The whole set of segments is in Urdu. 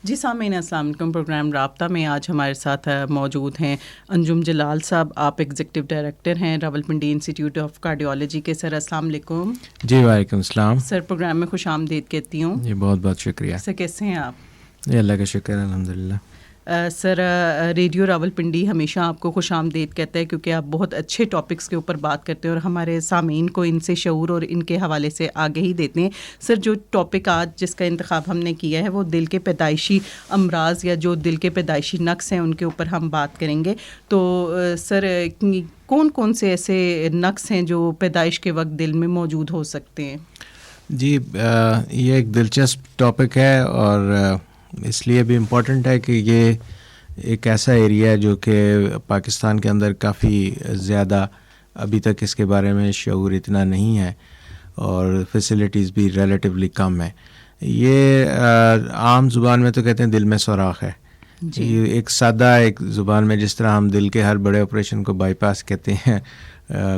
جی سامعین السلام علیکم. پروگرام رابطہ میں آج ہمارے ساتھ موجود ہیں انجم جلال صاحب. آپ ایگزیکٹو ڈائریکٹر ہیں راولپنڈی انسٹیٹیوٹ آف کارڈیولوجی کے. سر السلام علیکم. جی وعلیکم السلام سر. پروگرام میں خوش آمدید کہتی ہوں. جی بہت بہت شکریہ. سر کیسے ہیں آپ؟ جی اللہ کا شکر ہے الحمدللہ. سر ریڈیو راولپنڈی ہمیشہ آپ کو خوش آمدید کہتا ہے کیونکہ آپ بہت اچھے ٹاپکس کے اوپر بات کرتے ہیں اور ہمارے سامعین کو ان سے شعور اور ان کے حوالے سے آگے ہی دیتے ہیں. سر جو ٹاپک آج جس کا انتخاب ہم نے کیا ہے وہ دل کے پیدائشی امراض یا جو دل کے پیدائشی نقص ہیں ان کے اوپر ہم بات کریں گے. تو سر کون کون سے ایسے نقص ہیں جو پیدائش کے وقت دل میں موجود ہو سکتے ہیں؟ جی یہ ایک دلچسپ ٹاپک ہے اور اس لیے بھی امپورٹنٹ ہے کہ یہ ایک ایسا ایریا ہے جو کہ پاکستان کے اندر کافی زیادہ ابھی تک اس کے بارے میں شعور اتنا نہیں ہے اور فیسلٹیز بھی ریلیٹیولی کم ہیں. یہ عام زبان میں تو کہتے ہیں دل میں سوراخ ہے. جی. یہ ایک سادہ ایک زبان میں جس طرح ہم دل کے ہر بڑے آپریشن کو بائی پاس کہتے ہیں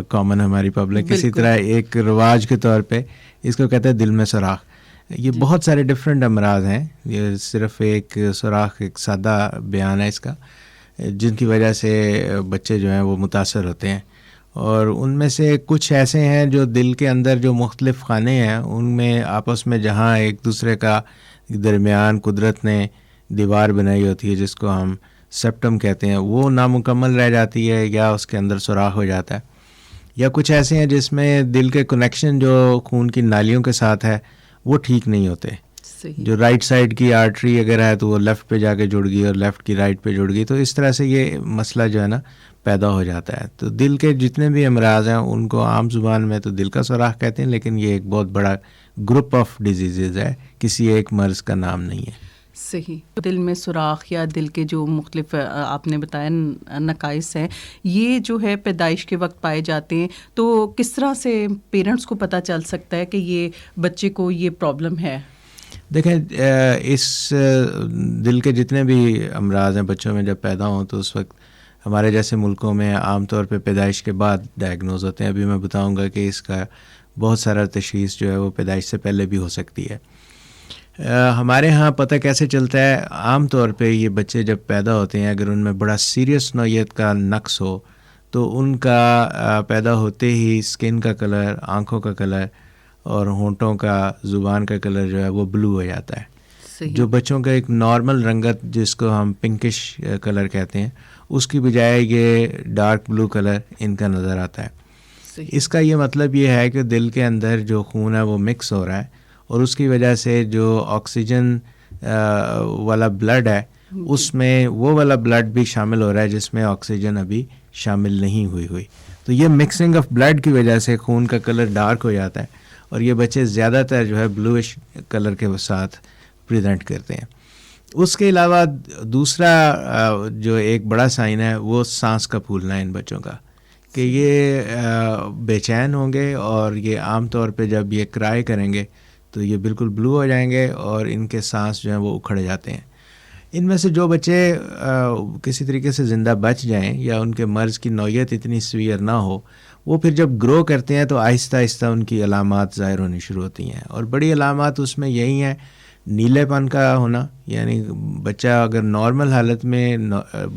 کامن ہماری پبلک، اسی طرح ایک رواج کے طور پہ اس کو کہتے ہیں دل میں سوراخ. یہ بہت سارے ڈفرینٹ امراض ہیں. یہ صرف ایک سوراخ ایک سادہ بیان ہے اس کا، جن کی وجہ سے بچے جو ہیں وہ متاثر ہوتے ہیں. اور ان میں سے کچھ ایسے ہیں جو دل کے اندر جو مختلف خانے ہیں ان میں آپس میں جہاں ایک دوسرے کا درمیان قدرت نے دیوار بنائی ہوتی ہے جس کو ہم سیپٹم کہتے ہیں، وہ نامکمل رہ جاتی ہے یا اس کے اندر سوراخ ہو جاتا ہے. یا کچھ ایسے ہیں جس میں دل کے کنیکشن جو خون کی نالیوں کے ساتھ ہے وہ ٹھیک نہیں ہوتے. جو رائٹ سائڈ کی آرٹری اگر ہے تو وہ لیفٹ پہ جا کے جڑ گئی اور لیفٹ کی رائٹ پہ جڑ گئی، تو اس طرح سے یہ مسئلہ جو ہے نا پیدا ہو جاتا ہے. تو دل کے جتنے بھی امراض ہیں ان کو عام زبان میں تو دل کا سوراخ کہتے ہیں، لیکن یہ ایک بہت بڑا گروپ آف ڈیزیزز ہے، کسی ایک مرض کا نام نہیں ہے. صحیح. دل میں سوراخ یا دل کے جو مختلف آپ نے بتایا نقائص ہیں، یہ جو ہے پیدائش کے وقت پائے جاتے ہیں، تو کس طرح سے پیرنٹس کو پتہ چل سکتا ہے کہ یہ بچے کو یہ پرابلم ہے؟ دیکھیں اس دل کے جتنے بھی امراض ہیں بچوں میں جب پیدا ہوں تو اس وقت ہمارے جیسے ملکوں میں عام طور پہ پیدائش کے بعد ڈائگنوز ہوتے ہیں. ابھی میں بتاؤں گا کہ اس کا بہت سارا تشخیص جو ہے وہ پیدائش سے پہلے بھی ہو سکتی ہے. ہمارے ہاں پتہ کیسے چلتا ہے؟ عام طور پہ یہ بچے جب پیدا ہوتے ہیں اگر ان میں بڑا سیریس نوعیت کا نقص ہو تو ان کا پیدا ہوتے ہی اسکن کا کلر، آنکھوں کا کلر اور ہونٹوں کا، زبان کا کلر جو ہے وہ بلو ہو جاتا ہے. صحیح. جو بچوں کا ایک نارمل رنگت جس کو ہم پنکش کلر کہتے ہیں اس کی بجائے یہ ڈارک بلو کلر ان کا نظر آتا ہے. صحیح. اس کا یہ مطلب یہ ہے کہ دل کے اندر جو خون ہے وہ مکس ہو رہا ہے اور اس کی وجہ سے جو آکسیجن والا بلڈ ہے اس میں وہ والا بلڈ بھی شامل ہو رہا ہے جس میں آکسیجن ابھی شامل نہیں ہوئی. تو یہ مکسنگ آف بلڈ کی وجہ سے خون کا کلر ڈارک ہو جاتا ہے اور یہ بچے زیادہ تر جو ہے بلوئش کلر کے ساتھ پریزنٹ کرتے ہیں. اس کے علاوہ دوسرا جو ایک بڑا سائن ہے وہ سانس کا پھولنا ہے ان بچوں کا، کہ یہ بے چین ہوں گے اور یہ عام طور پہ جب یہ کرائے کریں گے تو یہ بالکل بلو ہو جائیں گے اور ان کے سانس جو ہیں وہ اکھڑ جاتے ہیں. ان میں سے جو بچے کسی طریقے سے زندہ بچ جائیں یا ان کے مرض کی نوعیت اتنی سویئر نہ ہو، وہ پھر جب گرو کرتے ہیں تو آہستہ آہستہ ان کی علامات ظاہر ہونی شروع ہوتی ہیں. اور بڑی علامات اس میں یہی ہیں: نیلے پن کا ہونا، یعنی بچہ اگر نارمل حالت میں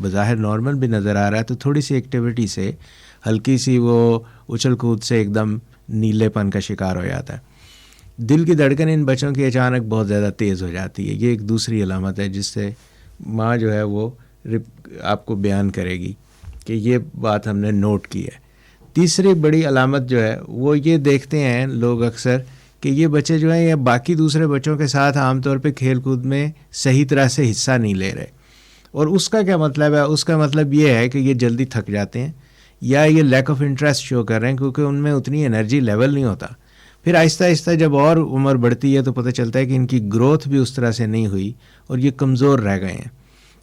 بظاہر نارمل بھی نظر آ رہا ہے تو تھوڑی سی ایکٹیویٹی سے، ہلکی سی وہ اچھل کود سے ایک دم نیلے پن کا شکار ہو جاتا ہے. دل کی دھڑکن ان بچوں کی اچانک بہت زیادہ تیز ہو جاتی ہے. یہ ایک دوسری علامت ہے جس سے ماں جو ہے وہ آپ کو بیان کرے گی کہ یہ بات ہم نے نوٹ کی ہے. تیسری بڑی علامت جو ہے وہ یہ دیکھتے ہیں لوگ اکثر کہ یہ بچے جو ہیں یہ باقی دوسرے بچوں کے ساتھ عام طور پہ کھیل کود میں صحیح طرح سے حصہ نہیں لے رہے. اور اس کا کیا مطلب ہے؟ اس کا مطلب یہ ہے کہ یہ جلدی تھک جاتے ہیں یا یہ لیک آف انٹرسٹ شو کر رہے ہیں کیونکہ ان میں اتنی انرجی لیول نہیں ہوتا. پھر آہستہ آہستہ جب اور عمر بڑھتی ہے تو پتہ چلتا ہے کہ ان کی گروتھ بھی اس طرح سے نہیں ہوئی اور یہ کمزور رہ گئے ہیں.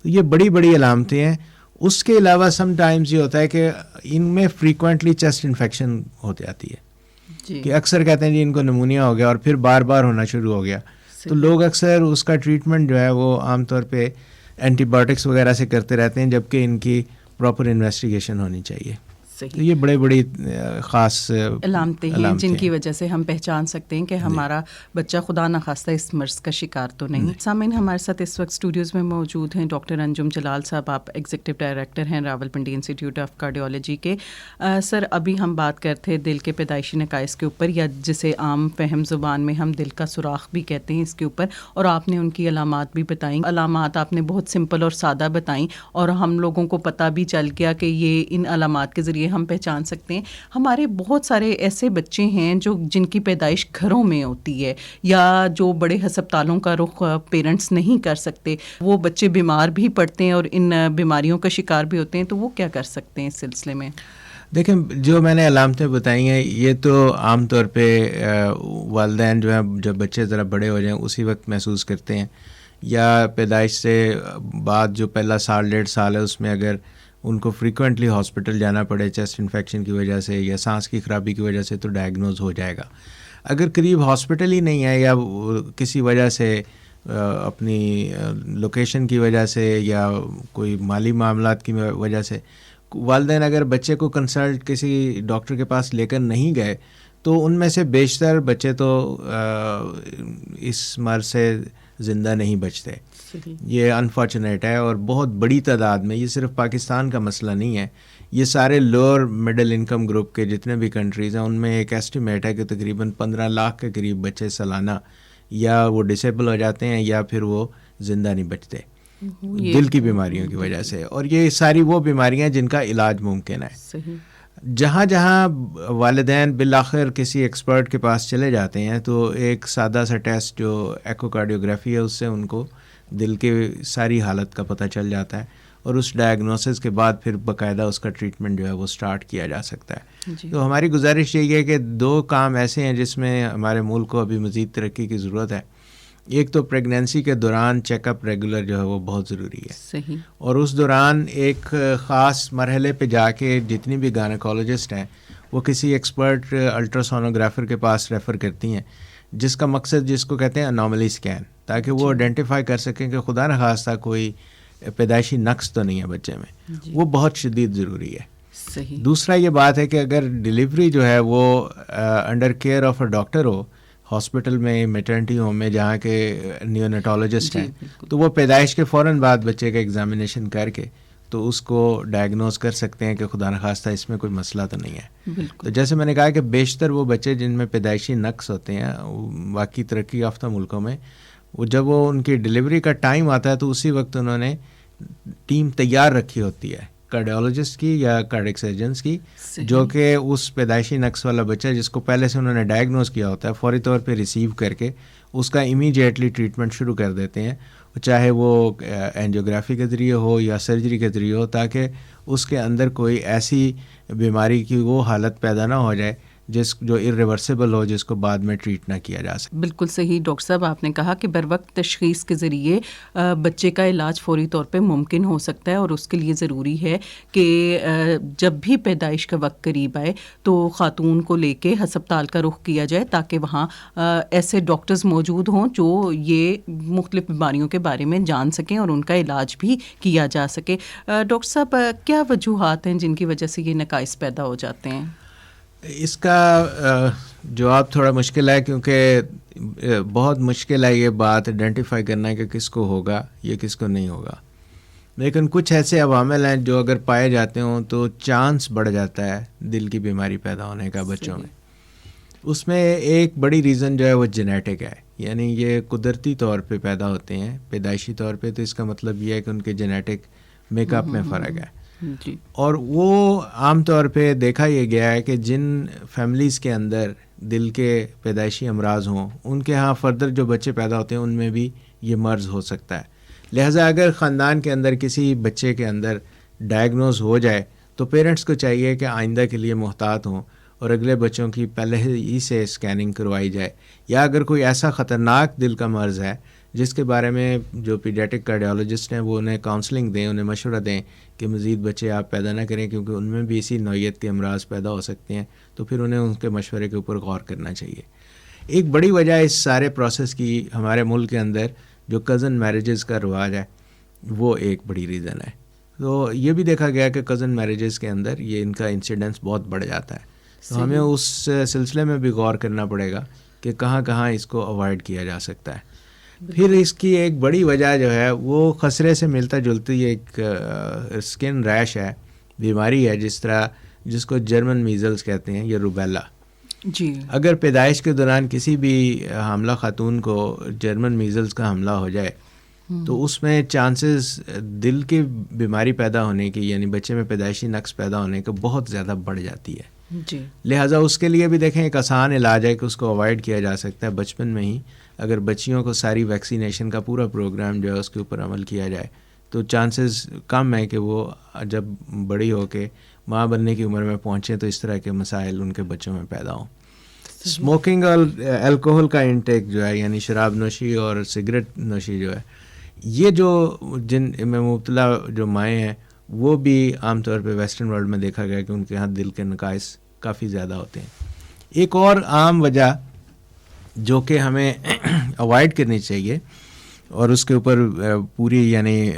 تو یہ بڑی بڑی علامتیں ہیں. اس کے علاوہ سم ٹائمز یہ ہوتا ہے کہ ان میں فریکوینٹلی چیسٹ انفیکشن ہو جاتی ہے جی. کہ اکثر کہتے ہیں جی ان کو نمونیا ہو گیا اور پھر بار بار ہونا شروع ہو گیا. تو لوگ اکثر اس کا ٹریٹمنٹ جو ہے وہ عام طور پہ اینٹی بایوٹکس وغیرہ سے کرتے رہتے ہیں جبکہ ان کی پراپر انویسٹیگیشن ہونی چاہیے. تو یہ بڑے بڑی خاص علامتیں ہیں جن کی وجہ سے ہم پہچان سکتے ہیں کہ ہمارا بچہ خدا نخواستہ اس مرض کا شکار تو نہیں. سامعین، ہمارے ساتھ اس وقت اسٹوڈیوز میں موجود ہیں ڈاکٹر انجم جلال صاحب. آپ ایگزیکٹو ڈائریکٹر ہیں راولپنڈی انسٹیٹیوٹ آف کارڈیولوجی کے. سر، ابھی ہم بات کرتے دل کے پیدائشی نقائص کے اوپر، یا جسے عام فہم زبان میں ہم دل کا سوراخ بھی کہتے ہیں، اس کے اوپر، اور آپ نے ان کی علامات بھی بتائیں. علامات آپ نے بہت سمپل اور سادہ بتائیں اور ہم لوگوں کو پتہ بھی چل گیا کہ یہ ان علامات کے ذریعے ہم پہچان سکتے ہیں. ہمارے بہت سارے ایسے بچے ہیں جن کی پیدائش گھروں میں ہوتی ہے، یا جو بڑے ہسپتالوں کا رخ پیرنٹس نہیں کر سکتے، وہ بچے بیمار بھی پڑتے ہیں اور ان بیماریوں کا شکار بھی ہوتے ہیں، تو وہ کیا کر سکتے ہیں اس سلسلے میں؟ دیکھیں، جو میں نے علامتیں بتائی ہیں یہ تو عام طور پہ والدین جو ہیں جب بچے ذرا بڑے ہو جائیں اسی وقت محسوس کرتے ہیں، یا پیدائش سے بعد جو پہلا سال 1.5 سال ہے اس میں اگر ان کو فریکوینٹلی ہاسپٹل جانا پڑے چیسٹ انفیکشن کی وجہ سے یا سانس کی خرابی کی وجہ سے تو ڈائگنوز ہو جائے گا. اگر قریب ہاسپٹل ہی نہیں ہے، یا کسی وجہ سے اپنی لوکیشن کی وجہ سے یا کوئی مالی معاملات کی وجہ سے والدین اگر بچے کو کنسلٹ کسی ڈاکٹر کے پاس لے کر نہیں گئے، تو ان میں سے بیشتر بچے تو اس مرض سے زندہ نہیں بچتے. یہ انفارچونیٹ ہے، اور بہت بڑی تعداد میں، یہ صرف پاکستان کا مسئلہ نہیں ہے، یہ سارے لوور مڈل انکم گروپ کے جتنے بھی کنٹریز ہیں ان میں ایک ایسٹیمیٹ ہے کہ تقریباً 15 لاکھ کے قریب بچے سالانہ یا وہ ڈسیبل ہو جاتے ہیں یا پھر وہ زندہ نہیں بچتے دل کی بیماریوں کی وجہ سے. اور یہ ساری وہ بیماریاں جن کا علاج ممکن ہے. جہاں جہاں والدین بالآخر کسی ایکسپرٹ کے پاس چلے جاتے ہیں تو ایک سادہ سا ٹیسٹ جو ایکو کارڈیوگرافی ہے اس سے ان کو دل کے ساری حالت کا پتہ چل جاتا ہے، اور اس ڈائگنوسس کے بعد پھر باقاعدہ اس کا ٹریٹمنٹ جو ہے وہ سٹارٹ کیا جا سکتا ہے. تو ہماری گزارش یہی ہے کہ 2 کام ایسے ہیں جس میں ہمارے ملک کو ابھی مزید ترقی کی ضرورت ہے. ایک تو پریگنینسی کے دوران چیک اپ ریگولر جو ہے وہ بہت ضروری ہے. صحیح. اور اس دوران ایک خاص مرحلے پہ جا کے جتنی بھی گائنیکالوجسٹ ہیں وہ کسی ایکسپرٹ الٹراسونوگرافر کے پاس ریفر کرتی ہیں، جس کا مقصد جس کو کہتے ہیں انوملی اسکین، تاکہ وہ آئیڈینٹیفائی کر سکیں کہ خدا نخواستہ کوئی پیدائشی نقص تو نہیں ہے بچے میں. وہ بہت شدید ضروری ہے. صحیح. دوسرا یہ بات ہے کہ اگر ڈلیوری جو ہے وہ under care of a doctor who, hospital میں، میٹرنٹی ہوم میں جہاں کے نیونیٹولوجسٹ ہیں، تو وہ پیدائش کے فوراً بعد بچے کا ایگزامینیشن کر کے تو اس کو ڈائگنوز کر سکتے ہیں کہ خدا نخواستہ اس میں کوئی مسئلہ تو نہیں ہے. تو جیسے میں نے کہا کہ بیشتر وہ بچے جن میں پیدائشی نقص ہوتے ہیں باقی ترقی یافتہ ملکوں میں، وہ جب وہ ان کی ڈلیوری کا ٹائم آتا ہے تو اسی وقت انہوں نے ٹیم تیار رکھی ہوتی ہے کارڈیولوجسٹ کی یا کارڈیک سرجنس کی، جو کہ اس پیدائشی نقص والا بچہ جس کو پہلے سے انہوں نے ڈائگنوز کیا ہوتا ہے فوری طور پہ ریسیو کر کے اس کا امیڈیٹلی ٹریٹمنٹ شروع کر دیتے ہیں، چاہے وہ اینجیوگرافی کے ذریعے ہو یا سرجری کے ذریعے ہو، تاکہ اس کے اندر کوئی ایسی بیماری کی وہ حالت پیدا نہ ہو جائے جو irreversible ہو، جس کو بعد میں ٹریٹ نہ کیا جا سکے. بالکل صحیح ڈاکٹر صاحب، آپ نے کہا کہ بروقت تشخیص کے ذریعے بچے کا علاج فوری طور پہ ممکن ہو سکتا ہے، اور اس کے لیے ضروری ہے کہ جب بھی پیدائش کا وقت قریب آئے تو خاتون کو لے کے ہسپتال کا رخ کیا جائے، تاکہ وہاں ایسے ڈاکٹرز موجود ہوں جو یہ مختلف بیماریوں کے بارے میں جان سکیں اور ان کا علاج بھی کیا جا سکے. ڈاکٹر صاحب، کیا وجوہات ہیں جن کی وجہ سے یہ نقائص پیدا ہو جاتے ہیں؟ اس کا جواب تھوڑا مشکل ہے، کیونکہ بہت مشکل ہے یہ بات آئیڈینٹیفائی کرنا کہ کس کو ہوگا یا کس کو نہیں ہوگا. لیکن کچھ ایسے عوامل ہیں جو اگر پائے جاتے ہوں تو چانس بڑھ جاتا ہے دل کی بیماری پیدا ہونے کا بچوں میں. اس میں ایک بڑی ریزن جو ہے وہ جینیٹک ہے، یعنی یہ قدرتی طور پہ پیدا ہوتے ہیں پیدائشی طور پہ، تو اس کا مطلب یہ ہے کہ ان کے جینیٹک میک اپ میں فرق ہے. جی. اور وہ عام طور پہ دیکھا یہ گیا ہے کہ جن فیملیز کے اندر دل کے پیدائشی امراض ہوں ان کے ہاں فردر جو بچے پیدا ہوتے ہیں ان میں بھی یہ مرض ہو سکتا ہے. لہٰذا اگر خاندان کے اندر کسی بچے کے اندر ڈائگنوز ہو جائے تو پیرنٹس کو چاہیے کہ آئندہ کے لیے محتاط ہوں اور اگلے بچوں کی پہلے ہی سے اسکیننگ کروائی جائے. یا اگر کوئی ایسا خطرناک دل کا مرض ہے جس کے بارے میں جو پیڈیاٹرک کارڈیولوجسٹ ہیں وہ انہیں کاؤنسلنگ دیں، انہیں مشورہ دیں کہ مزید بچے آپ پیدا نہ کریں، کیونکہ ان میں بھی اسی نوعیت کے امراض پیدا ہو سکتے ہیں، تو پھر انہیں ان کے مشورے کے اوپر غور کرنا چاہیے. ایک بڑی وجہ اس سارے پروسیس کی ہمارے ملک کے اندر جو کزن میرجز کا رواج ہے وہ ایک بڑی ریزن ہے. تو یہ بھی دیکھا گیا کہ کزن میریجز کے اندر یہ ان کا انسیڈنس بہت بڑھ جاتا ہے. تو ہمیں اس سلسلے میں بھی غور کرنا پڑے گا کہ کہاں کہاں اس کو اوائڈ کیا جا سکتا ہے. پھر اس کی ایک بڑی وجہ جو ہے وہ خسرے سے ملتا جلتی ایک اسکن ریش ہے, بیماری ہے جس کو جرمن میزلز کہتے ہیں یا روبیلا. جی, اگر پیدائش کے دوران کسی بھی حاملہ خاتون کو جرمن میزلز کا حملہ ہو جائے تو اس میں چانسز دل کی بیماری پیدا ہونے کی, یعنی بچے میں پیدائشی نقص پیدا ہونے کا بہت زیادہ بڑھ جاتی ہے. جی, لہٰذا اس کے لیے بھی دیکھیں ایک آسان علاج ہے کہ اس کو اوائڈ کیا جا سکتا ہے بچپن میں ہی. اگر بچیوں کو ساری ویکسینیشن کا پورا پروگرام جو ہے اس کے اوپر عمل کیا جائے تو چانسز کم ہے کہ وہ جب بڑی ہو کے ماں بننے کی عمر میں پہنچیں تو اس طرح کے مسائل ان کے بچوں میں پیدا ہوں. اسموکنگ اور الکوہل کا انٹیک جو ہے, یعنی شراب نوشی اور سگریٹ نوشی جو ہے, یہ جو جن میں مبتلا جو مائیں ہیں وہ بھی عام طور پہ ویسٹرن ورلڈ میں دیکھا گیا کہ ان کے ہاں دل کے نقائص کافی زیادہ ہوتے ہیں. ایک اور عام وجہ جو کہ ہمیں اوائڈ کرنی چاہیے اور اس کے اوپر پوری یعنی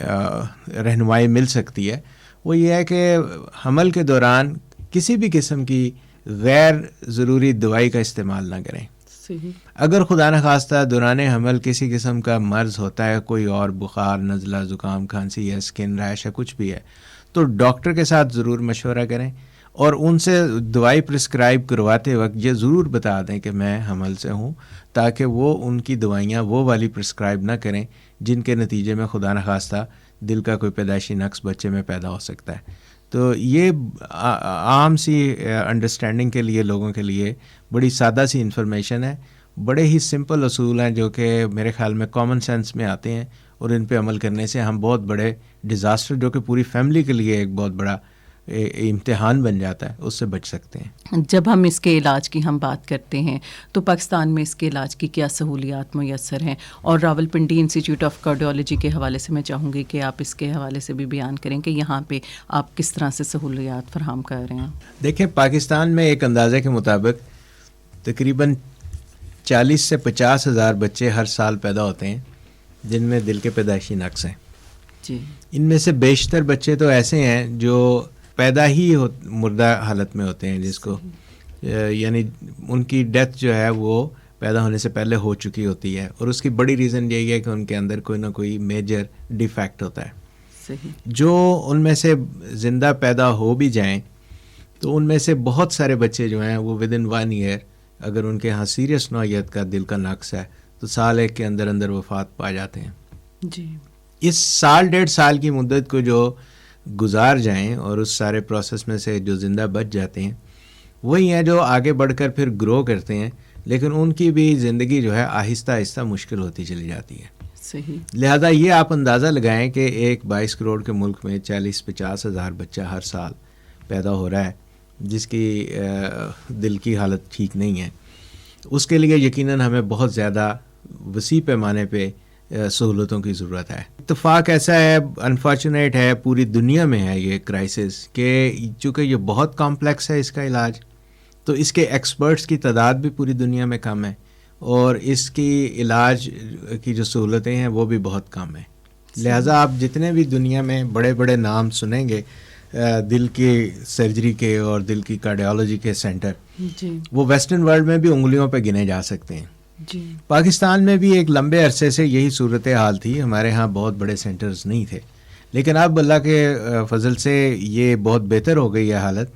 رہنمائی مل سکتی ہے, وہ یہ ہے کہ حمل کے دوران کسی بھی قسم کی غیر ضروری دوائی کا استعمال نہ کریں. اگر خدا نخواستہ دوران حمل کسی قسم کا مرض ہوتا ہے, کوئی اور بخار, نزلہ, زکام, کھانسی یا اسکن ریش ہے, کچھ بھی ہے, تو ڈاکٹر کے ساتھ ضرور مشورہ کریں اور ان سے دوائی پرسکرائب کرواتے وقت یہ ضرور بتا دیں کہ میں حمل سے ہوں, تاکہ وہ ان کی دوائیاں وہ والی پرسکرائب نہ کریں جن کے نتیجے میں خدا نخواستہ دل کا کوئی پیدائشی نقص بچے میں پیدا ہو سکتا ہے. تو یہ عام سی انڈرسٹینڈنگ کے لیے لوگوں کے لیے بڑی سادہ سی انفارمیشن ہے, بڑے ہی سمپل اصول ہیں جو کہ میرے خیال میں کامن سینس میں آتے ہیں, اور ان پہ عمل کرنے سے ہم بہت بڑے ڈیزاسٹر جو کہ پوری فیملی کے لیے ایک بہت بڑا امتحان بن جاتا ہے اس سے بچ سکتے ہیں. جب ہم اس کے علاج کی ہم بات کرتے ہیں تو پاکستان میں اس کے علاج کی کیا سہولیات میسر ہیں, اور Rawal Pindi institute of cardiology کے حوالے سے میں چاہوں گی کہ آپ اس کے حوالے سے بھی بیان کریں کہ یہاں پہ آپ کس طرح سے سہولیات فراہم کر رہے ہیں. دیکھیں, پاکستان میں ایک اندازے کے مطابق تقریباً 40 سے 50 ہزار بچے ہر سال پیدا ہوتے ہیں جن میں دل کے پیدائشی نقص ہیں. جی, ان میں سے بیشتر بچے تو ایسے ہیں جو پیدا ہی مردہ حالت میں ہوتے ہیں, جس کو یعنی ان کی ڈیتھ جو ہے وہ پیدا ہونے سے پہلے ہو چکی ہوتی ہے, اور اس کی بڑی ریزن یہی ہے کہ ان کے اندر کوئی نہ کوئی میجر ڈیفیکٹ ہوتا ہے. صحیح. جو ان میں سے زندہ پیدا ہو بھی جائیں تو ان میں سے بہت سارے بچے جو ہیں وہ ود ان 1 ایئر اگر ان کے ہاں سیریس نوعیت کا دل کا نقص ہے تو سال ایک کے اندر اندر وفات پا جاتے ہیں. جی, اس سال 1.5 سال کی مدت کو جو گزار جائیں اور اس سارے پروسیس میں سے جو زندہ بچ جاتے ہیں وہی ہیں جو آگے بڑھ کر پھر گرو کرتے ہیں, لیکن ان کی بھی زندگی جو ہے آہستہ آہستہ مشکل ہوتی چلی جاتی ہے. صحیح. لہذا یہ آپ اندازہ لگائیں کہ ایک 22 کروڑ کے ملک میں 40-50 ہزار بچہ ہر سال پیدا ہو رہا ہے جس کی دل کی حالت ٹھیک نہیں ہے. اس کے لیے یقیناً ہمیں بہت زیادہ وسیع پیمانے پہ سہولتوں کی ضرورت ہے. اتفاق ایسا ہے, انفارچونیٹ ہے, پوری دنیا میں ہے یہ کرائسس کہ چونکہ یہ بہت کمپلیکس ہے اس کا علاج, تو اس کے ایکسپرٹس کی تعداد بھی پوری دنیا میں کم ہے, اور اس کی علاج کی جو سہولتیں ہیں وہ بھی بہت کم ہیں. لہٰذا آپ جتنے بھی دنیا میں بڑے بڑے نام سنیں گے دل کی سرجری کے اور دل کی کارڈیالوجی کے سینٹر, جی, وہ ویسٹرن ورلڈ میں بھی انگلیوں پہ گنے جا سکتے ہیں. جی, پاکستان میں بھی ایک لمبے عرصے سے یہی صورتحال تھی, ہمارے ہاں بہت بڑے سینٹرز نہیں تھے, لیکن اب اللہ کے فضل سے یہ بہت بہتر ہو گئی ہے حالت,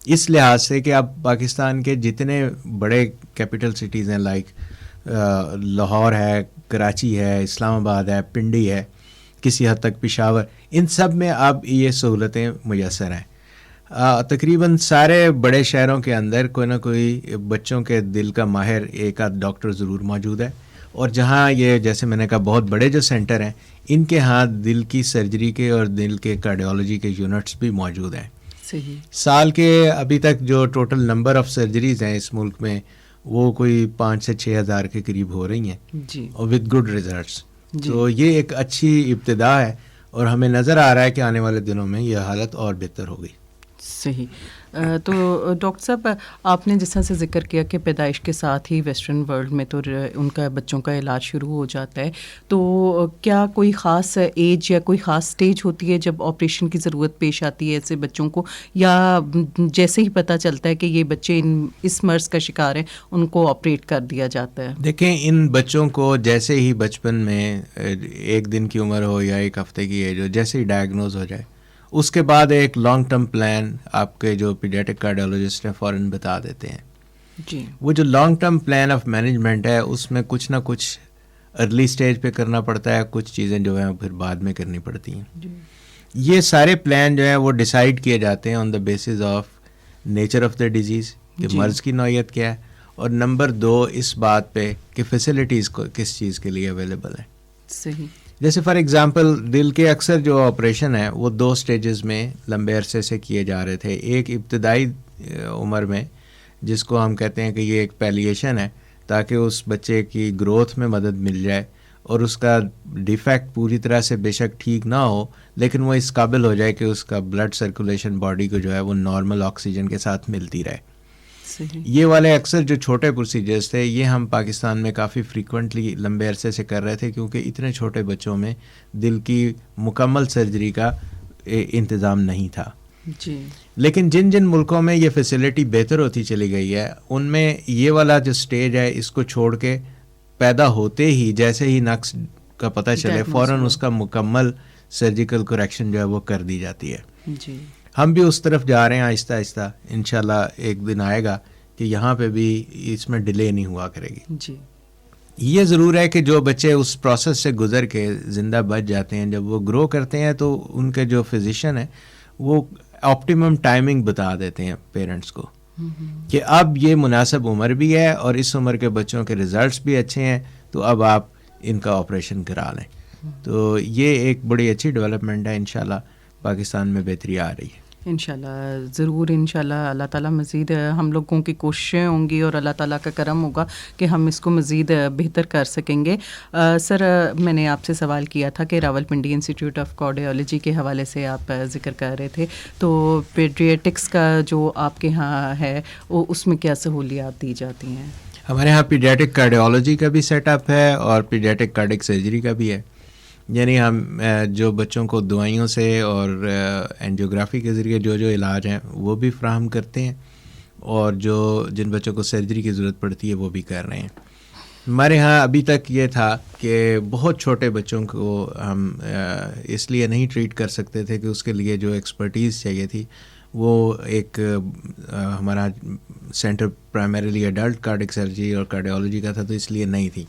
اس لحاظ سے کہ اب پاکستان کے جتنے بڑے کیپٹل سٹیز ہیں لائک لاہور ہے, کراچی ہے, اسلام آباد ہے, پنڈی ہے, کسی حد تک پشاور, ان سب میں اب یہ سہولتیں میسر ہیں. تقریباً سارے بڑے شہروں کے اندر کوئی نہ کوئی بچوں کے دل کا ماہر ایک آدھ ڈاکٹر ضرور موجود ہے, اور جہاں یہ جیسے میں نے کہا بہت بڑے جو سینٹر ہیں ان کے ہاں دل کی سرجری کے اور دل کے کارڈیالوجی کے یونٹس بھی موجود ہیں. صحیح. سال کے ابھی تک جو ٹوٹل نمبر آف سرجریز ہیں اس ملک میں وہ کوئی 5 سے 6 ہزار کے قریب ہو رہی ہیں, جی, اور ود گڈ ریزلٹس. تو یہ ایک اچھی ابتدا ہے, اور ہمیں نظر آ رہا ہے کہ آنے والے دنوں میں یہ حالت اور بہتر ہوگی. صحیح. تو ڈاکٹر صاحب آپ نے جس طرح سے ذکر کیا کہ پیدائش کے ساتھ ہی ویسٹرن ورلڈ میں تو ان کا بچوں کا علاج شروع ہو جاتا ہے، تو کیا کوئی خاص ایج یا کوئی خاص سٹیج ہوتی ہے جب آپریشن کی ضرورت پیش آتی ہے ایسے بچوں کو، یا جیسے ہی پتہ چلتا ہے کہ یہ بچے اس مرض کا شکار ہیں ان کو آپریٹ کر دیا جاتا ہے؟ دیکھیں، ان بچوں کو جیسے ہی بچپن میں 1 دن کی عمر ہو یا 1 ہفتے کی ایج ہو، جیسے ہی ڈائگنوز ہو جائے، اس کے بعد ایک لانگ ٹرم پلان آپ کے جو پیڈیاٹرک کارڈیولوجسٹ ہیں فوراً بتا دیتے ہیں. جی. وہ جو long term plan of management ہے اس میں کچھ نہ کچھ ارلی سٹیج پہ کرنا پڑتا ہے، کچھ چیزیں جو ہیں پھر بعد میں کرنی پڑتی ہیں. جی. یہ سارے پلان جو ہیں وہ ڈیسائیڈ کیے جاتے ہیں on the basis of nature of the disease, کہ مرض کی نوعیت کیا ہے، اور نمبر 2 اس بات پہ کہ فیسلٹیز کو کس چیز کے لیے اویلیبل ہیں. صحیح. جیسے فار ایگزامپل دل کے اکثر جو آپریشن ہے وہ 2 سٹیجز میں لمبے عرصے سے کیے جا رہے تھے. ایک ابتدائی عمر میں جس کو ہم کہتے ہیں کہ یہ ایک پیلیشن ہے، تاکہ اس بچے کی گروتھ میں مدد مل جائے اور اس کا ڈیفیکٹ پوری طرح سے بے شک ٹھیک نہ ہو لیکن وہ اس قابل ہو جائے کہ اس کا بلڈ سرکولیشن باڈی کو جو ہے وہ نارمل آکسیجن کے ساتھ ملتی رہے. یہ والے اکثر جو چھوٹے پروسیجرز تھے یہ ہم پاکستان میں کافی فریکوینٹلی لمبے عرصے سے کر رہے تھے، کیونکہ اتنے چھوٹے بچوں میں دل کی مکمل سرجری کا انتظام نہیں تھا. جی. لیکن جن جن ملکوں میں یہ فیسلٹی بہتر ہوتی چلی گئی ہے ان میں یہ والا جو سٹیج ہے اس کو چھوڑ کے پیدا ہوتے ہی جیسے ہی نقص کا پتہ چلے فوراً اس کا مکمل سرجیکل کریکشن جو ہے وہ کر دی جاتی ہے. جی. ہم بھی اس طرف جا رہے ہیں آہستہ آہستہ، انشاءاللہ ایک دن آئے گا کہ یہاں پہ بھی اس میں ڈیلے نہیں ہوا کرے گی. جی. یہ ضرور ہے کہ جو بچے اس پروسیس سے گزر کے زندہ بچ جاتے ہیں، جب وہ گرو کرتے ہیں تو ان کے جو فزیشین ہیں وہ آپٹیمم ٹائمنگ بتا دیتے ہیں پیرنٹس کو کہ اب یہ مناسب عمر بھی ہے اور اس عمر کے بچوں کے ریزلٹس بھی اچھے ہیں، تو اب آپ ان کا آپریشن کرا لیں. تو یہ ایک بڑی اچھی ڈیولپمنٹ ہے، انشاءاللہ پاکستان میں بہتری آ رہی ہے. انشاءاللہ ضرور، انشاءاللہ اللہ تعالیٰ مزید ہم لوگوں کی کوششیں ہوں گی اور اللہ تعالیٰ کا کرم ہوگا کہ ہم اس کو مزید بہتر کر سکیں گے. سر، میں نے آپ سے سوال کیا تھا کہ Rawal Pindi institute of cardiology کے حوالے سے آپ ذکر کر رہے تھے، تو پیڈیاٹرکس کا جو آپ کے ہاں ہے وہ اس میں کیا سہولیات دی جاتی ہیں؟ ہمارے ہاں پیڈیاٹرک کارڈیالوجی کا بھی سیٹ اپ ہے اور پیڈیاٹرک کارڈک سرجری کا بھی ہے. یعنی ہم جو بچوں کو دوائیوں سے اور اینجیوگرافی کے ذریعے جو علاج ہیں وہ بھی فراہم کرتے ہیں، اور جن بچوں کو سرجری کی ضرورت پڑتی ہے وہ بھی کر رہے ہیں. ہمارے ہاں ابھی تک یہ تھا کہ بہت چھوٹے بچوں کو ہم اس لیے نہیں ٹریٹ کر سکتے تھے کہ اس کے لیے جو ایکسپرٹیز چاہیے تھی وہ ایک ہمارا centre primarily adult cardiac surgery اور کارڈیالوجی کا تھا، تو اس لیے نہیں تھی.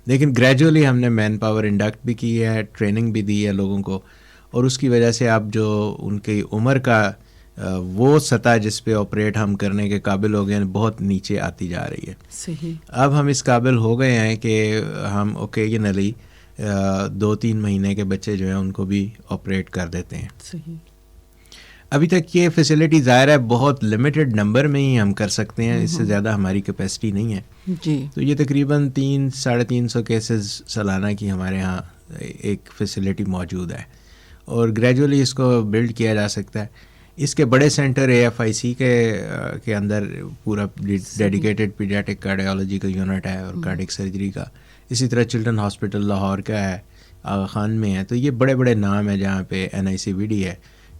لیکن گریجولی ہم نے مین پاور انڈکٹ بھی کی ہے، ٹریننگ بھی دی ہے لوگوں کو، اور اس کی وجہ سے اب جو ان کی عمر کا وہ سطح جس پہ آپریٹ ہم کرنے کے قابل ہو گئے ہیں بہت نیچے آتی جا رہی ہے. صحیح. اب ہم اس قابل ہو گئے ہیں کہ ہم اوکیجنلی 2-3 مہینے کے بچے جو ہیں ان کو بھی آپریٹ کر دیتے ہیں. صحیح. ابھی تک یہ فیسلٹی ظاہر ہے بہت لمیٹڈ نمبر میں ہی ہم کر سکتے ہیں، اس سے زیادہ ہماری کیپیسٹی نہیں ہے. جی. تو یہ تقریباً 300-350 کیسز سالانہ کی ہمارے ہاں ایک فیسلٹی موجود ہے، اور گریجولی اس کو بلڈ کیا جا سکتا ہے. اس کے بڑے سینٹر AFIC کے اندر پورا ڈیڈیکیٹڈ پیڈیاٹرک کارڈیالوجی کا یونٹ ہے اور کارڈک سرجری کا. اسی طرح چلڈرن ہاسپٹل لاہور کا ہے، آغا خان میں ہے. تو یہ بڑے بڑے نام ہیں جہاں پہ NICVD ہے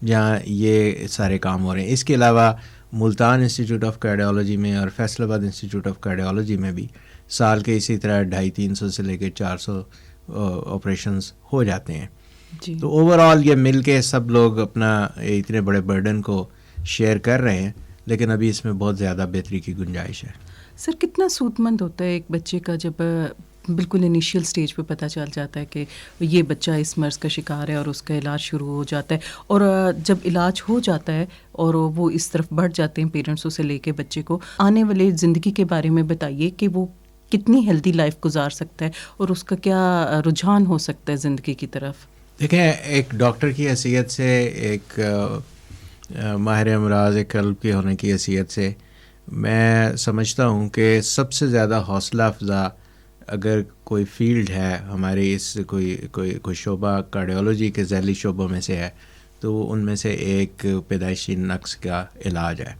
جہاں یہ سارے کام ہو رہے ہیں. اس کے علاوہ ملتان انسٹیٹیوٹ آف کارڈیالوجی میں اور فیصل آباد انسٹیٹیوٹ آف کارڈیالوجی میں بھی سال کے اسی طرح 250-300 سے لے کے 400 آپریشنز ہو جاتے ہیں. جی. تو اوور آل یہ مل کے سب لوگ اپنا اتنے بڑے برڈن کو شیئر کر رہے ہیں، لیکن ابھی اس میں بہت زیادہ بہتری کی گنجائش ہے. سر، کتنا سود مند ہوتا ہے ایک بچے کا جب بالکل انیشیل سٹیج پہ پتہ چل جاتا ہے کہ یہ بچہ اس مرض کا شکار ہے اور اس کا علاج شروع ہو جاتا ہے، اور جب علاج ہو جاتا ہے اور وہ اس طرف بڑھ جاتے ہیں پیرنٹس اسے لے کے بچے کو، آنے والے زندگی کے بارے میں بتائیے کہ وہ کتنی ہیلدی لائف گزار سکتا ہے اور اس کا کیا رجحان ہو سکتا ہے زندگی کی طرف؟ دیکھیں، ایک ڈاکٹر کی حیثیت سے، ایک ماہر امراض قلب کے ہونے کی حیثیت سے میں سمجھتا ہوں کہ سب سے زیادہ حوصلہ افزا اگر کوئی فیلڈ ہے ہمارے اس کوئی شعبہ کارڈیالوجی کے ذیلی شعبوں میں سے ہے تو ان میں سے ایک پیدائشی نقص کا علاج ہے.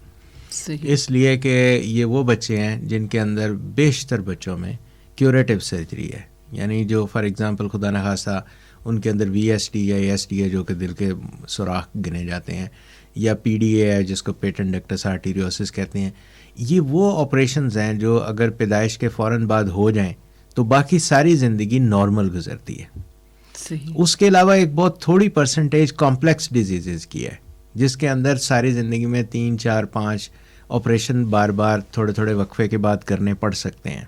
صحیح. اس لیے کہ یہ وہ بچے ہیں جن کے اندر بیشتر بچوں میں کیوریٹو سرجری ہے. یعنی جو فار ایگزامپل خدا نخواستہ ان کے اندر وی ایس ڈی یا اے ایس ڈی ہے جو کہ دل کے سوراخ گنے جاتے ہیں, یا پی ڈی اے ہے جس کو پیٹنٹ ڈکٹس آرٹیریوسس کہتے ہیں, یہ وہ آپریشنز ہیں جو اگر پیدائش کے فوراً بعد ہو جائیں تو باقی ساری زندگی نارمل گزرتی ہے. صحیح. اس کے علاوہ ایک بہت تھوڑی پرسنٹیج کمپلیکس ڈیزیزز کی ہے جس کے اندر ساری زندگی میں 3 4 5 آپریشن بار بار تھوڑے تھوڑے وقفے کے بعد کرنے پڑ سکتے ہیں.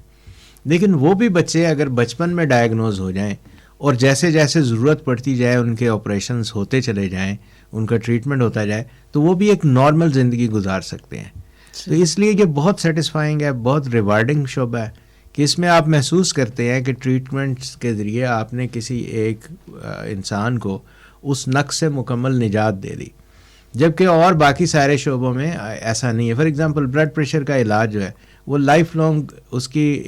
لیکن وہ بھی بچے اگر بچپن میں ڈائگنوز ہو جائیں اور جیسے جیسے ضرورت پڑتی جائے ان کے آپریشنز ہوتے چلے جائیں, ان کا ٹریٹمنٹ ہوتا جائے, تو وہ بھی ایک نارمل زندگی گزار سکتے ہیں. تو اس لیے یہ بہت سیٹسفائنگ ہے, بہت ریوارڈنگ شعبہ ہے کہ اس میں آپ محسوس کرتے ہیں کہ ٹریٹمنٹس کے ذریعے آپ نے کسی ایک انسان کو اس نقص سے مکمل نجات دے دی, جبکہ اور باقی سارے شعبوں میں ایسا نہیں ہے. فار ایگزامپل بلڈ پریشر کا علاج جو ہے وہ لائف لانگ اس کی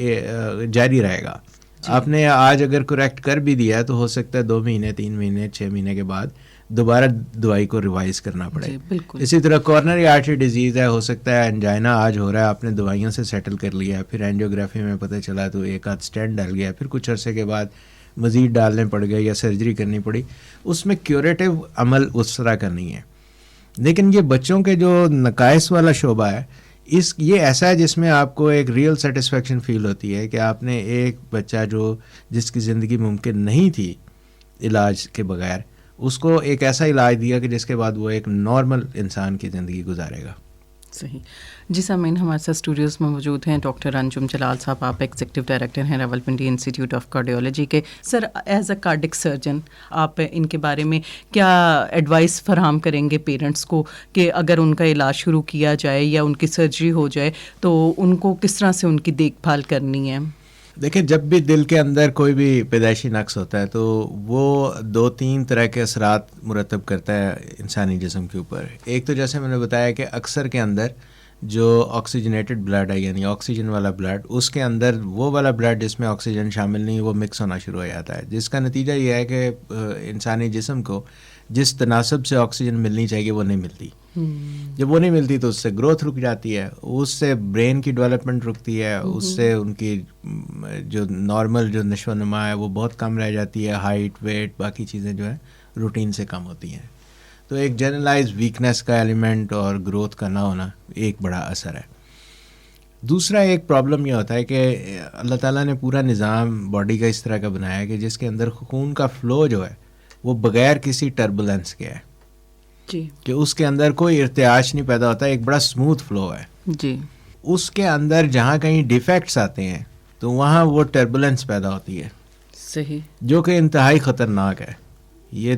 جاری رہے گا. آپ نے آج اگر کریکٹ کر بھی دیا تو ہو سکتا ہے 2 مہینے 3 مہینے 6 مہینے کے بعد دوبارہ دوائی کو ریوائز کرنا پڑے. اسی طرح کارنری آرٹری ڈیزیز ہے, ہو سکتا ہے انجائنا آج ہو رہا ہے, آپ نے دوائیوں سے سیٹل کر لیا, پھر اینجیوگرافی میں پتہ چلا تو ایک آدھ اسٹینٹ ڈال گیا, پھر کچھ عرصے کے بعد مزید ڈالنے پڑ گئے یا سرجری کرنی پڑی. اس میں کیوریٹو عمل اس طرح کا نہیں ہے. لیکن یہ بچوں کے جو نقائص والا شعبہ ہے یہ ایسا ہے جس میں آپ کو ایک ریئل سیٹسفیکشن فیل ہوتی ہے کہ آپ نے ایک بچہ جس کی زندگی ممکن نہیں تھی علاج کے بغیر, اس کو ایک ایسا علاج دیا کہ جس کے بعد وہ ایک نارمل انسان کی زندگی گزارے گا. صحیح. جی سامعین, ہمارے ساتھ اسٹوڈیوز میں موجود ہیں ڈاکٹر انجم جلال صاحب, آپ ایگزیکٹو ڈائریکٹر ہیں راولپنڈی انسٹیٹیوٹ آف کارڈیولوجی کے. سر, ایز اے کارڈک سرجن آپ ان کے بارے میں کیا ایڈوائس فراہم کریں گے پیرنٹس کو کہ اگر ان کا علاج شروع کیا جائے یا ان کی سرجری ہو جائے تو ان کو کس طرح سے ان کی دیکھ بھال کرنی ہے؟ دیکھیں, جب بھی دل کے اندر کوئی بھی پیدائشی نقص ہوتا ہے تو وہ 2-3 طرح کے اثرات مرتب کرتا ہے انسانی جسم کے اوپر. ایک تو جیسے میں نے بتایا کہ اکثر کے اندر جو آکسیجنیٹڈ بلڈ ہے, یعنی آکسیجن والا بلڈ, اس کے اندر وہ والا بلڈ جس میں آکسیجن شامل نہیں وہ مکس ہونا شروع ہو جاتا ہے, جس کا نتیجہ یہ ہے کہ انسانی جسم کو جس تناسب سے آکسیجن ملنی چاہیے وہ نہیں ملتی. جب وہ نہیں ملتی تو اس سے گروتھ رک جاتی ہے, اس سے برین کی ڈیولپمنٹ رکتی ہے, اس سے ان کی جو نارمل جو نشو و نما ہے وہ بہت کم رہ جاتی ہے, ہائٹ ویٹ باقی چیزیں جو ہیں روٹین سے کم ہوتی ہیں. تو ایک جنرلائز ویکنس کا ایلیمنٹ اور گروتھ کا نہ ہونا ایک بڑا اثر ہے. دوسرا ایک پرابلم یہ ہوتا ہے کہ اللہ تعالیٰ نے پورا نظام باڈی کا اس طرح کا بنایا ہے کہ جس کے اندر خون کا فلو جو ہے وہ بغیر کسی ٹربولنس کے ہے, جی, کہ اس کے اندر کوئی ارتعاش نہیں پیدا ہوتا, ایک بڑا اسموتھ فلو ہے. جی. اس کے اندر جہاں کہیں ڈیفیکٹس آتے ہیں تو وہاں وہ ٹربولنس پیدا ہوتی ہے. صحیح. جو کہ انتہائی خطرناک ہے. یہ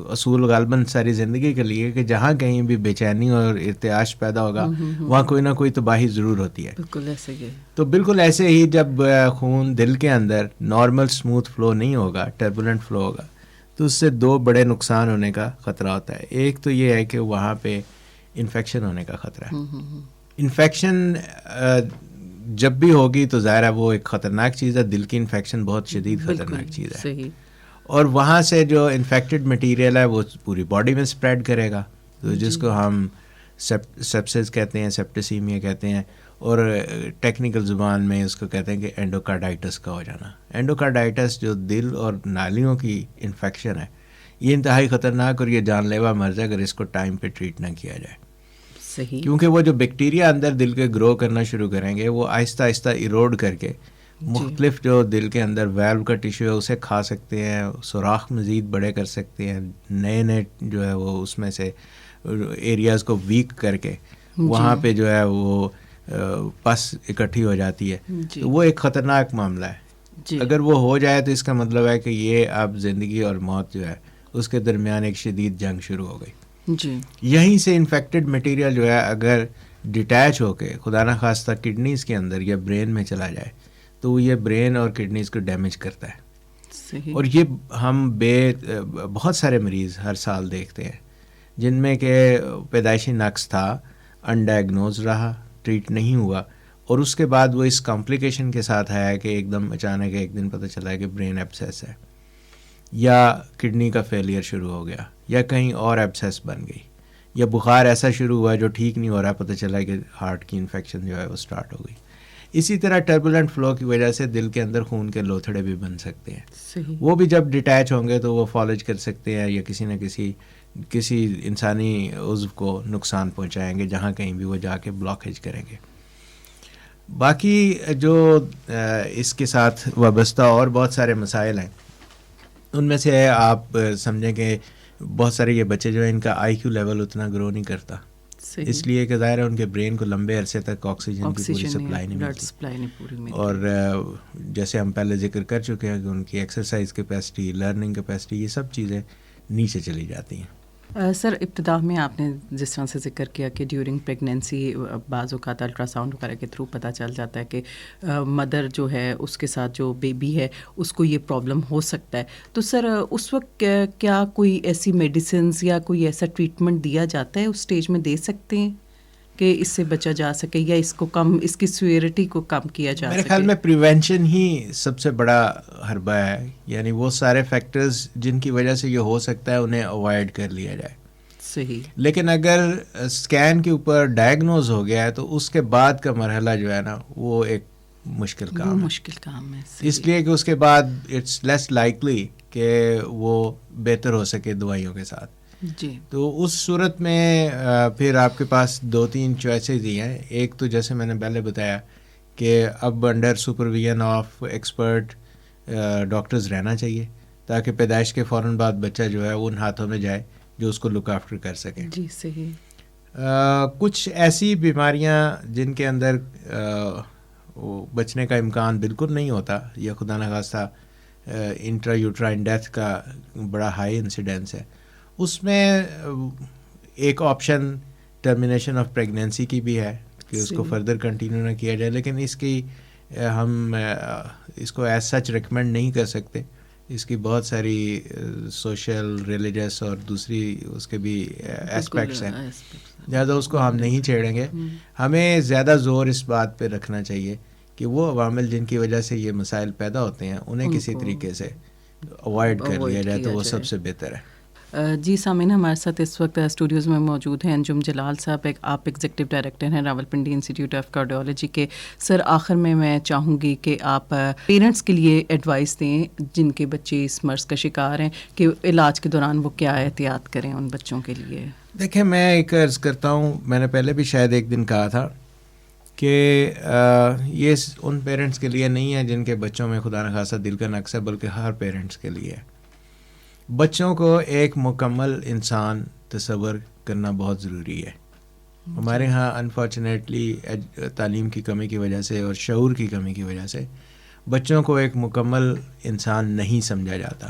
اصول غالباً ساری زندگی کے لیے کہ جہاں کہیں بھی بے چینی اور ارتعاش پیدا ہوگا وہاں کوئی نہ کوئی تباہی ضرور ہوتی ہے. بالکل ایسے ہی. تو بالکل ایسے ہی جب خون دل کے اندر نارمل اسموتھ فلو نہیں ہوگا, ٹربولنٹ فلو ہوگا, تو اس سے 2 بڑے نقصان ہونے کا خطرہ ہوتا ہے. ایک تو یہ ہے کہ وہاں پہ انفیکشن ہونے کا خطرہ ہے. انفیکشن جب بھی ہوگی تو ظاہر ہے وہ ایک خطرناک چیز ہے, دل کی انفیکشن بہت شدید خطرناک چیز ہے. صحیح. اور وہاں سے جو انفیکٹڈ مٹیریل ہے وہ پوری باڈی میں سپریڈ کرے گا, تو جس کو ہم سیپسس کہتے ہیں, سیپٹیسیمیا کہتے ہیں, اور ٹیکنیکل زبان میں اس کو کہتے ہیں کہ اینڈوکارڈائٹس کا ہو جانا. اینڈوکارڈائٹس جو دل اور نالیوں کی انفیکشن ہے یہ انتہائی خطرناک اور یہ جان لیوا مرض ہے اگر اس کو ٹائم پہ ٹریٹ نہ کیا جائے. صحیح. کیونکہ وہ جو بیکٹیریا اندر دل کے گرو کرنا شروع کریں گے وہ آہستہ آہستہ ایروڈ کر کے مختلف جو دل کے اندر ویلو کا ٹیشو ہے اسے کھا سکتے ہیں, سوراخ مزید بڑے کر سکتے ہیں, نئے جو ہے وہ اس میں سے ایریاز کو ویک کر کے وہاں پہ جو ہے وہ پس اکٹھی ہو جاتی ہے. تو وہ ایک خطرناک معاملہ ہے. اگر وہ ہو جائے تو اس کا مطلب ہے کہ یہ اب زندگی اور موت جو ہے اس کے درمیان ایک شدید جنگ شروع ہو گئی. جی. یہیں سے انفیکٹڈ مٹیریل جو ہے اگر ڈیٹیچ ہو کے خدا نخواستہ کڈنیز کے اندر یا برین میں چلا جائے تو یہ برین اور کڈنیز کو ڈیمیج کرتا ہے. صحیح. اور یہ ہم بہت سارے مریض ہر سال دیکھتے ہیں جن میں کہ پیدائشی نقص تھا, انڈائگنوز رہا, ٹریٹ نہیں ہوا, اور اس کے بعد وہ اس کمپلیکیشن کے ساتھ آیا کہ ایک دم اچانک ایک دن پتہ چلا ہے کہ برین ایبسیس ہے. یا کڈنی کا فیلئر شروع ہو گیا, یا کہیں اور ایبسیس بن گئی, یا بخار ایسا شروع ہوا جو ٹھیک نہیں ہو رہا, پتہ چلا کہ ہارٹ کی انفیکشن جو ہے وہ سٹارٹ ہو گئی. اسی طرح ٹربولنٹ فلو کی وجہ سے دل کے اندر خون کے لوتھڑے بھی بن سکتے ہیں. صحیح. وہ بھی جب ڈیٹیچ ہوں گے تو وہ فالج کر سکتے ہیں یا کسی نہ کسی انسانی عضو کو نقصان پہنچائیں گے, جہاں کہیں بھی وہ جا کے بلاکیج کریں گے. باقی جو اس کے ساتھ وابستہ اور بہت سارے مسائل ہیں, ان میں سے آپ سمجھیں کہ بہت سارے یہ بچے جو ہیں ان کا آئی کیو لیول اتنا گرو نہیں کرتا, اس لیے کہ ظاہر ہے ان کے برین کو لمبے عرصے تک آکسیجن کی پوری سپلائی نہیں ملتی. اور جیسے ہم پہلے ذکر کر چکے ہیں کہ ان کی ایکسرسائز کیپیسٹی, لرننگ کیپیسٹی, یہ سب چیزیں نیچے چلی جاتی ہیں. سر ابتدا میں آپ نے جس طرح سے ذکر کیا کہ ڈیورنگ پریگنینسی بعض اوقات الٹرا ساؤنڈ وغیرہ کے تھرو پتہ چل جاتا ہے کہ مدر جو ہے اس کے ساتھ جو بیبی ہے اس کو یہ پرابلم ہو سکتا ہے, تو سر اس وقت کیا کوئی ایسی میڈیسنز یا کوئی ایسا ٹریٹمنٹ دیا جاتا ہے اس اسٹیج میں, دے سکتے ہیں کہ اس سے بچا جا سکے یا اس کو کم, اس کی سیویرٹی کو کم کیا جا سکے؟ میرے خیال میں پریونشن ہی سب سے بڑا حربہ ہے, یعنی وہ سارے فیکٹرز جن کی وجہ سے یہ ہو سکتا ہے انہیں اوائڈ کر لیا جائے. صحیح. لیکن اگر اسکین کے اوپر ڈائگنوز ہو گیا ہے تو اس کے بعد کا مرحلہ جو ہے نا وہ ایک مشکل کام ہے. اس لیے کہ اس کے بعد اٹس لیس لائکلی کہ وہ بہتر ہو سکے دوائیوں کے ساتھ. جی. تو اس صورت میں پھر آپ کے پاس 2-3 چوائسیز ہی ہیں. ایک تو جیسے میں نے پہلے بتایا کہ اب under supervision of expert doctors رہنا چاہیے تاکہ پیدائش کے فوراً بعد بچہ جو ہے ان ہاتھوں میں جائے جو اس کو لک آفٹر کر سکیں. جی صحیح. کچھ ایسی بیماریاں جن کے اندر بچنے کا امکان بالکل نہیں ہوتا یا خدا نخواستہ انٹرا یوٹرائن ڈیتھ کا بڑا ہائی انسیڈنس ہے, اس میں ایک آپشن ٹرمینیشن آف پریگنینسی کی بھی ہے کہ اس کو فردر کنٹینیو نہ کیا جائے, لیکن اس کی ہم اس کو ایز سچ ریکمینڈ نہیں کر سکتے. اس کی بہت ساری سوشل, ریلیجس اور دوسری اس کے بھی اسپیکٹس ہیں, لہٰذا اس کو ہم نہیں چھیڑیں گے. ہمیں زیادہ زور اس بات پہ رکھنا چاہیے کہ وہ عوامل جن کی وجہ سے یہ مسائل پیدا ہوتے ہیں انہیں کسی طریقے سے اوائڈ کر لیا جائے تو وہ سب سے بہتر ہے. جی سامعین, ہمارے ساتھ اس وقت اسٹوڈیوز میں موجود ہیں انجم جلال صاحب, آپ ایگزیکٹو ڈائریکٹر ہیں راولپنڈی انسٹیٹیوٹ آف کارڈیولوجی کے. سر آخر میں چاہوں گی کہ آپ پیرنٹس کے لیے ایڈوائس دیں جن کے بچے اس مرض کا شکار ہیں کہ علاج کے دوران وہ کیا احتیاط کریں ان بچوں کے لیے. دیکھیں, میں ایک عرض کرتا ہوں, میں نے پہلے بھی شاید ایک دن کہا تھا کہ یہ ان پیرنٹس کے لیے نہیں ہے جن کے بچوں میں خدا نخواستہ دل کا نقص ہے, بلکہ ہر پیرنٹس کے لیے. بچوں کو ایک مکمل انسان تصور کرنا بہت ضروری ہے. ہمارے ہاں انفارچونیٹلی تعلیم کی کمی کی وجہ سے اور شعور کی کمی کی وجہ سے بچوں کو ایک مکمل انسان نہیں سمجھا جاتا.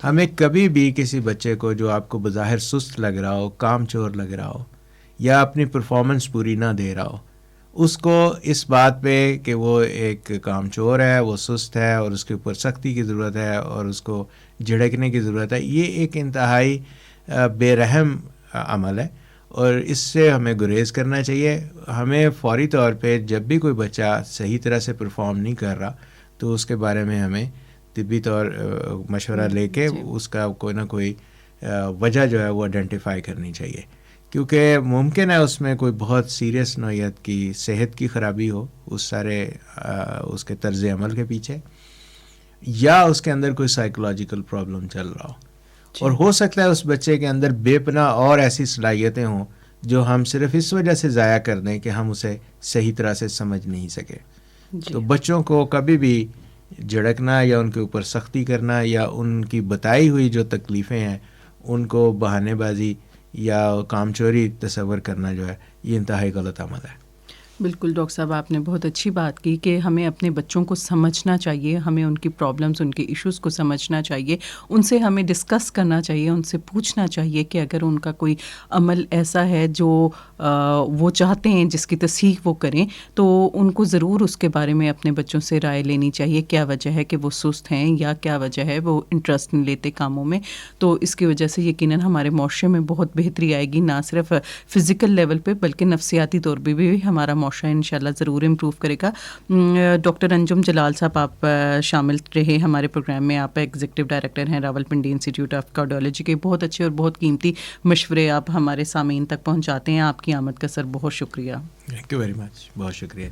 ہمیں کبھی بھی کسی بچے کو جو آپ کو بظاہر سست لگ رہا ہو, کام چور لگ رہا ہو یا اپنی پرفارمنس پوری نہ دے رہا ہو, اس کو اس بات پہ کہ وہ ایک کام چور ہے, وہ سست ہے اور اس کے اوپر سختی کی ضرورت ہے اور اس کو جھڑکنے کی ضرورت ہے, یہ ایک انتہائی بے رحم عمل ہے اور اس سے ہمیں گریز کرنا چاہیے. ہمیں فوری طور پہ جب بھی کوئی بچہ صحیح طرح سے پرفارم نہیں کر رہا تو اس کے بارے میں ہمیں طبی طور مشورہ لے کے اس کا کوئی نہ کوئی وجہ جو ہے وہ آئیڈینٹیفائی کرنی چاہیے, کیونکہ ممکن ہے اس میں کوئی بہت سیریس نوعیت کی صحت کی خرابی ہو اس کے طرز عمل کے پیچھے, یا اس کے اندر کوئی سائیکولوجیکل پرابلم چل رہا ہو. اور ہو سکتا ہے اس بچے کے اندر بے پناہ اور ایسی صلاحیتیں ہوں جو ہم صرف اس وجہ سے ضائع کر دیں کہ ہم اسے صحیح طرح سے سمجھ نہیں سکے. تو بچوں کو کبھی بھی جھڑکنا یا ان کے اوپر سختی کرنا یا ان کی بتائی ہوئی جو تکلیفیں ہیں ان کو بہانے بازی یا کام چوری تصور کرنا جو ہے یہ انتہائی غلط عمل ہے. بالکل ڈاکٹر صاحب, آپ نے بہت اچھی بات کی کہ ہمیں اپنے بچوں کو سمجھنا چاہیے, ہمیں ان کی پرابلمز, ان کے ایشوز کو سمجھنا چاہیے, ان سے ہمیں ڈسکس کرنا چاہیے, ان سے پوچھنا چاہیے کہ اگر ان کا کوئی عمل ایسا ہے جو وہ چاہتے ہیں جس کی تصحیح وہ کریں تو ان کو ضرور اس کے بارے میں اپنے بچوں سے رائے لینی چاہیے, کیا وجہ ہے کہ وہ سست ہیں یا کیا وجہ ہے وہ انٹرسٹ نہیں لیتے کاموں میں. تو اس کی وجہ سے یقیناً ہمارے معاشرے میں بہت بہتری آئے گی, نہ صرف فزیکل لیول پہ بلکہ نفسیاتی طور پہ بھی ہمارا معاشرہ انشاءاللہ ضرور امپروو کرے گا. ڈاکٹر انجم جلال صاحب آپ شامل رہے ہمارے پروگرام میں. آپ ایگزیکٹو ڈائریکٹر ہیں راولپنڈی انسٹیٹیوٹ آف کارڈیالوجی کے. بہت اچھے اور بہت قیمتی مشورے آپ ہمارے سامعین تک پہنچاتے ہیں. آپ کی آمد کا سر بہت شکریہ. Thank you very much. بہت شکریہ.